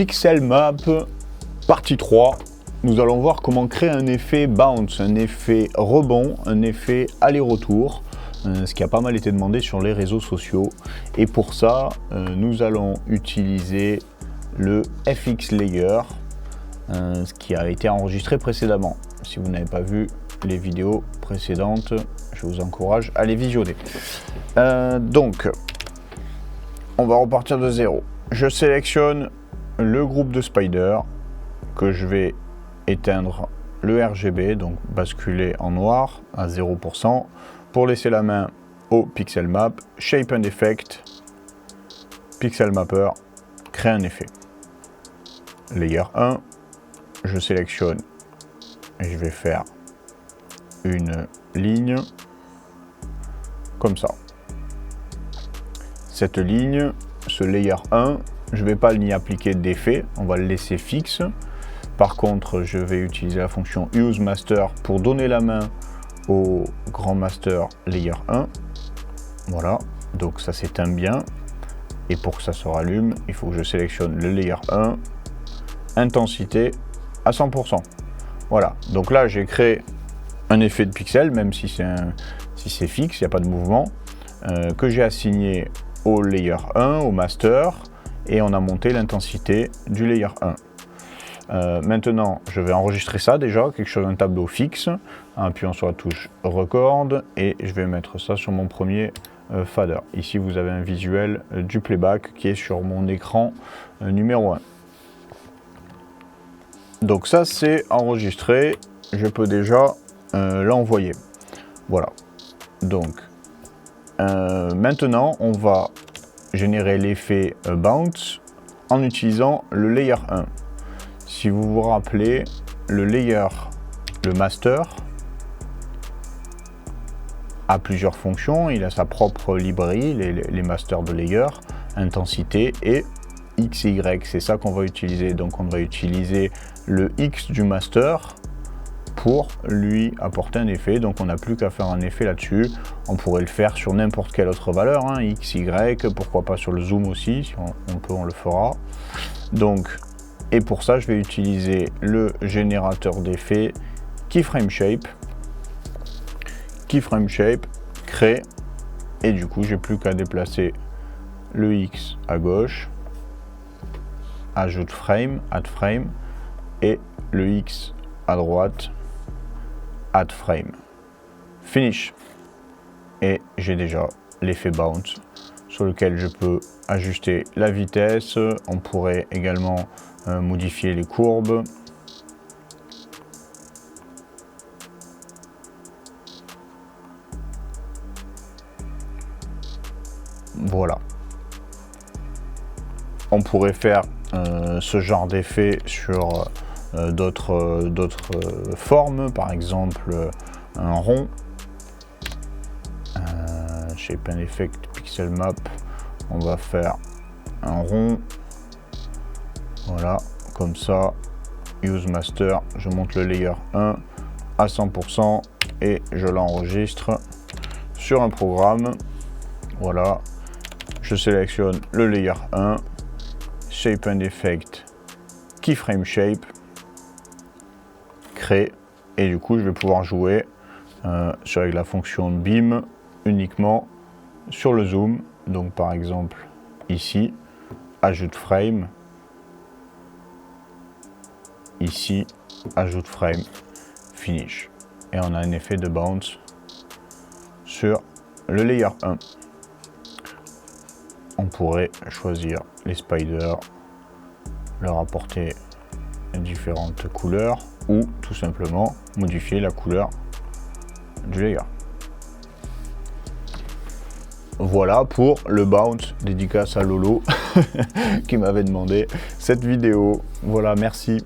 Pixel Map, partie 3. Nous allons voir comment créer un effet bounce, un effet rebond, un effet aller-retour, ce qui a pas mal été demandé sur les réseaux sociaux. Et pour ça, nous allons utiliser le FX Layer, ce qui a été enregistré précédemment. Si vous n'avez pas vu les vidéos précédentes, je vous encourage à les visionner. Donc, on va repartir de zéro. Je sélectionne le groupe de Spider que je vais éteindre le RGB, donc basculer en noir à 0%, pour laisser la main au Pixel Map, Shape and Effect, Pixel Mapper, créer un effet. Layer 1, je sélectionne et je vais faire une ligne comme ça. Cette ligne, ce Layer 1, je ne vais pas n'y appliquer d'effet, on va le laisser fixe. Par contre, je vais utiliser la fonction Use Master pour donner la main au grand master Layer 1. Voilà, donc ça s'éteint bien. Et pour que ça se rallume, il faut que je sélectionne le Layer 1, intensité à 100%. Voilà, donc là j'ai créé un effet de pixel, même si c'est fixe, il n'y a pas de mouvement, que j'ai assigné au Layer 1, au master, et on a monté l'intensité du Layer 1. Maintenant, je vais enregistrer ça déjà, quelque chose d'un tableau fixe, en appuyant sur la touche Record, et je vais mettre ça sur mon premier fader. Ici, vous avez un visuel du playback qui est sur mon écran numéro 1. Donc ça, c'est enregistré, je peux déjà l'envoyer. Voilà. Donc, maintenant, on va générer l'effet bounce en utilisant le Layer 1. Si vous vous rappelez, le layer, le master, a plusieurs fonctions. Il a sa propre librairie, les masters de layer, intensité et XY. C'est ça qu'on va utiliser. Donc on va utiliser le X du master pour lui apporter un effet. Donc on n'a plus qu'à faire un effet là-dessus. On pourrait le faire sur n'importe quelle autre valeur, hein, XY, pourquoi pas sur le zoom aussi, si on peut, on le fera. Donc, et pour ça, je vais utiliser le générateur d'effets Keyframe Shape. Keyframe Shape, crée, et du coup, j'ai plus qu'à déplacer le X à gauche, ajoute frame, add frame, et le X à droite, add frame. Finish. Et j'ai déjà l'effet bounce sur lequel je peux ajuster la vitesse. On pourrait également modifier les courbes. Voilà. On pourrait faire ce genre d'effet sur d'autres formes, par exemple un rond. Shape and Effect, Pixel Map, on va faire un rond. Voilà, comme ça, Use Master, je monte le Layer 1 à 100% et je l'enregistre sur un programme. Voilà, je sélectionne le Layer 1, Shape and Effect, Keyframe Shape, créer, et du coup je vais pouvoir jouer avec la fonction Beam uniquement sur le zoom. Donc par exemple ici, ajoute frame, ici, ajoute frame, finish. Et on a un effet de bounce sur le Layer 1. On pourrait choisir les spiders, leur apporter différentes couleurs ou tout simplement modifier la couleur du layer. Voilà pour le bounce, dédicace à Lolo qui m'avait demandé cette vidéo. Voilà, merci.